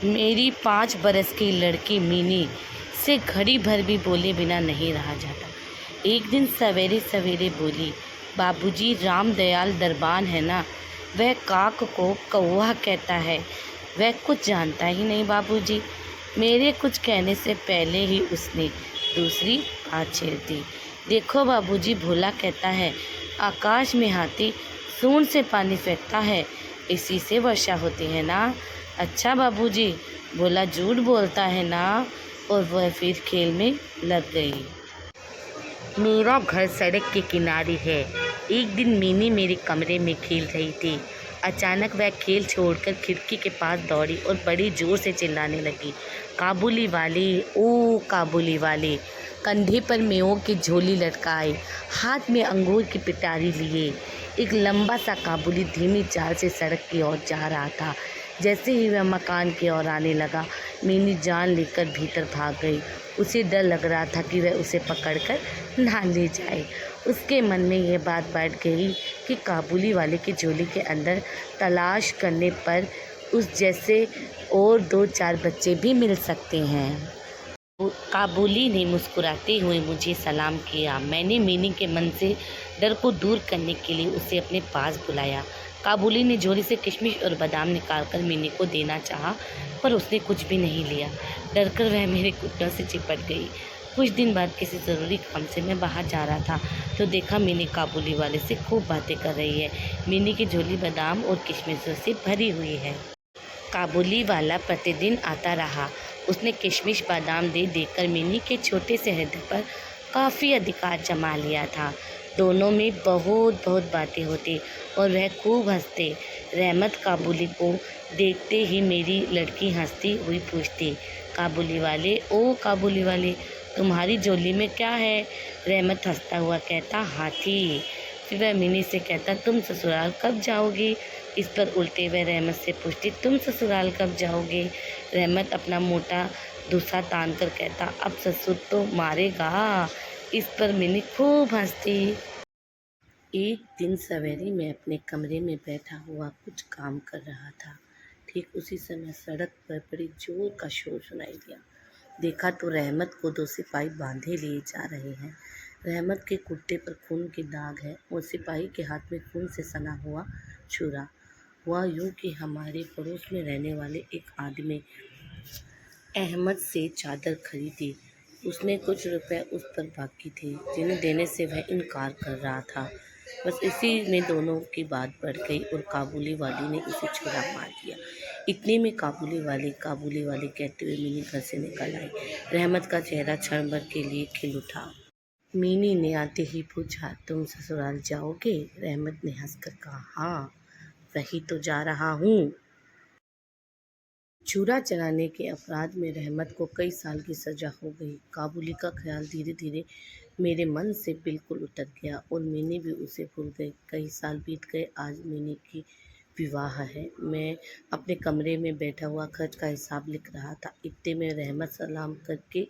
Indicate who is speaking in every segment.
Speaker 1: मेरी 5 बरस की लड़की मीनी से घड़ी भर भी बोले बिना नहीं रहा जाता। एक दिन सवेरे सवेरे बोली, बाबूजी राम दयाल दरबान है ना, वह काक को कौवा कहता है। वह कुछ जानता ही नहीं बाबूजी। मेरे कुछ कहने से पहले ही उसने दूसरी बात छेड़ दी। देखो बाबूजी, भोला कहता है आकाश में हाथी सूंड से पानी फेंकता है, इसी से वर्षा होती है ना। अच्छा बाबूजी, भोला झूठ बोलता है ना। और वह फिर खेल में लग गई। मेरा घर सड़क के किनारे है। एक दिन मीनी मेरे कमरे में खेल रही थी। अचानक वह खेल छोड़कर खिड़की के पास दौड़ी और बड़ी जोर से चिल्लाने लगी, काबुली वाले, ओ काबुली वाले। कंधे पर मेवों की झोली लटकाए, हाथ में अंगूर की पिटारी लिए, एक लंबा सा काबुली धीमी चाल से सड़क की ओर जा रहा था। जैसे ही वह मकान की ओर आने लगा, मीनी जान लेकर भीतर भाग गई। उसे डर लग रहा था कि वह उसे पकड़कर ना ले जाए। उसके मन में यह बात बैठ गई कि काबुली वाले की झोली के अंदर तलाश करने पर उस जैसे और 2-4 बच्चे भी मिल सकते हैं। काबुली ने मुस्कुराते हुए मुझे सलाम किया। मैंने मीनी के मन से डर को दूर करने के लिए उसे अपने पास बुलाया। काबुली ने झोली से किशमिश और बादाम निकालकर मीनी को देना चाहा, पर उसने कुछ भी नहीं लिया। डरकर वह मेरे घुटनों से चिपट गई। कुछ दिन बाद किसी ज़रूरी काम से मैं बाहर जा रहा था तो देखा मीनी काबुली वाले से खूब बातें कर रही है। मीनी की झोली बादाम और किशमिशों से भरी हुई है। काबुली वाला प्रतिदिन आता रहा। उसने किशमिश बादाम दे देकर मीनी के छोटे से हृदय पर काफ़ी अधिकार जमा लिया था। दोनों में बहुत बहुत बातें होती और वह खूब हंसते। रहमत काबुली को देखते ही मेरी लड़की हंसती हुई पूछती, काबुली वाले, ओ काबुली वाले, तुम्हारी झोली में क्या है? रहमत हंसता हुआ कहता, हाथी। फिर वह मीनी से कहता, तुम ससुराल कब जाओगी? इस पर उल्टे वह रहमत से पूछती, तुम ससुराल कब जाओगे? रहमत अपना मोटा दूसरा तान कर कहता, अब ससुर तो मारेगा। इस पर मीनी खूब हंसती। एक दिन सवेरे मैं अपने कमरे में बैठा हुआ कुछ काम कर रहा था। ठीक उसी समय सड़क पर बड़ी जोर का शोर सुनाई दिया। देखा तो रहमत को 2 सिपाही बांधे लिए जा रहे हैं। रहमत के कुर्ते पर खून के दाग है और सिपाही के हाथ में खून से सना हुआ छुरा। हुआ यूं कि हमारे पड़ोस में रहने वाले एक आदमी अहमद से चादर खरीदी। उसने कुछ रुपए उस पर बाकी थे जिन्हें देने से वह इनकार कर रहा था। बस इसी में दोनों की बात बढ़ गई और काबुली वाली ने उसे छुरा मार दिया। इतने में काबुली वाली कहते हुए मीनी घर से निकल आई। रहमत का चेहरा क्षण भर के लिए खिल उठा। मीनी ने आते ही पूछा, तुम ससुराल जाओगे? रहमत ने हंसकर कहा, हाँ, वही तो जा रहा हूँ। छुरा चलाने के अपराध में रहमत को कई साल की सज़ा हो गई। काबुली का ख्याल धीरे धीरे मेरे मन से बिल्कुल उतर गया और मैंने भी उसे भूल गई। कई साल बीत गए। आज मैंने की विवाह है। मैं अपने कमरे में बैठा हुआ खर्च का हिसाब लिख रहा था। इतने में रहमत सलाम करके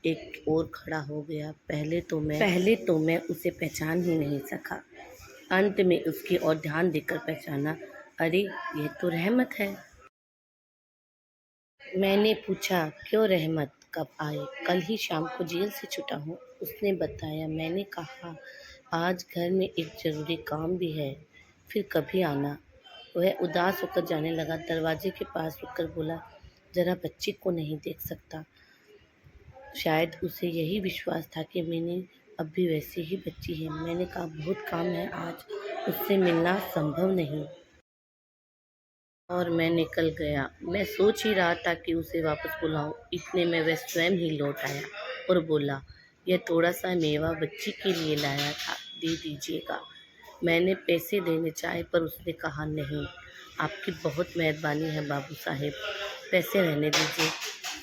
Speaker 1: एक और खड़ा हो गया। पहले तो मैं उसे पहचान ही नहीं सका। अंत में उसकी ओर ध्यान देकर पहचाना। अरे, यह तो रहमत है। मैंने पूछा, क्यों रहमत, कब आए? कल ही शाम को जेल से छूटा हूँ, उसने बताया। मैंने कहा, आज घर में एक ज़रूरी काम भी है, फिर कभी आना। वह उदास होकर जाने लगा। दरवाजे के पास रुककर बोला, ज़रा बच्ची को नहीं देख सकता? शायद उसे यही विश्वास था कि मैंने अब भी वैसी ही बच्ची है। मैंने कहा, बहुत काम है आज, उससे मिलना संभव नहीं। और मैं निकल गया। मैं सोच ही रहा था कि उसे वापस बुलाऊं। इतने में वह स्वयं ही लौट आया और बोला, यह थोड़ा सा मेवा बच्ची के लिए लाया था, दे दीजिएगा। मैंने पैसे देने चाहे पर उसने कहा, नहीं, आपकी बहुत मेहरबानी है बाबू साहेब, पैसे रहने दीजिए।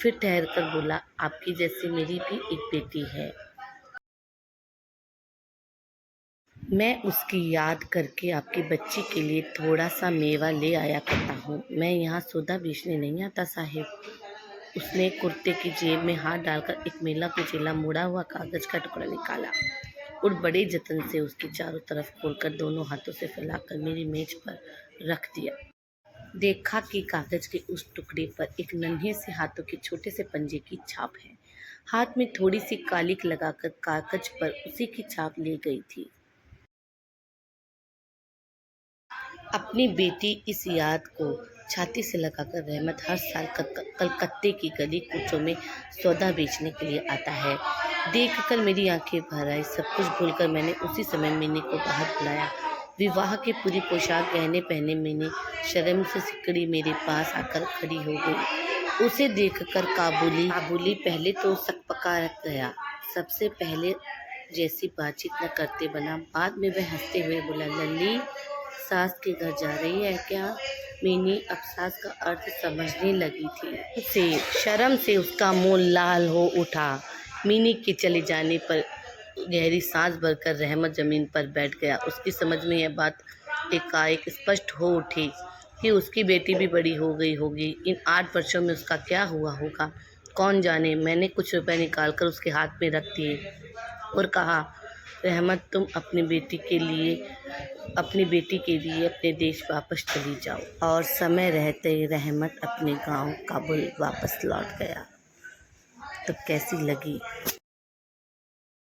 Speaker 1: फिर ठहर कर बोला, आपकी जैसी मेरी भी एक बेटी है। मैं उसकी याद करके आपकी बच्ची के लिए थोड़ा सा मेवा ले आया करता हूँ। मैं यहाँ सौदा बेचने नहीं आता साहिब। उसने कुर्ते की जेब में हाथ डालकर एक मेला कुचेला मुड़ा हुआ कागज का टुकड़ा निकाला और बड़े जतन से उसके चारों तरफ खोलकर दोनों हाथों से फैलाकर मेरी मेज पर रख दिया। देखा कि कागज के उस टुकड़े पर एक नन्हे से हाथों के छोटे से पंजे की छाप है। हाथ में थोड़ी सी कालिक लगाकर कागज पर उसी की छाप ले गई थी। अपनी बेटी इस याद को छाती से लगाकर रहमत हर साल कलकत्ते की गली कूचों में सौदा बेचने के लिए आता है। देखकर मेरी आंखें भर आई। सब कुछ भूलकर मैंने उसी समय मीनी को बाहर बुलाया। विवाह की पूरी पोशाक गहने पहने मीनी शर्म से सिकड़ी मेरे पास आकर खड़ी हो गई। उसे देखकर काबुली पहले तो सकपका रख गया। सबसे पहले जैसी बातचीत न करते बना। बाद में वह हंसते हुए बोला, लल्ली सास के घर जा रही है क्या? मीनी अब सास का अर्थ समझने लगी थी। शर्म से उसका मुंह लाल हो उठा। मीनी के चले जाने पर गहरी सांस भरकर रहमत जमीन पर बैठ गया। उसकी समझ में यह बात एकाएक स्पष्ट हो उठी कि उसकी बेटी भी बड़ी हो गई होगी। इन 8 वर्षों में उसका क्या हुआ होगा, कौन जाने। मैंने कुछ रुपए निकालकर उसके हाथ में रख दिए और कहा, रहमत तुम अपनी बेटी के लिए अपने देश वापस चली जाओ। और समय रहते रहमत अपने गांव काबुल वापस लौट गया। तो कैसी लगी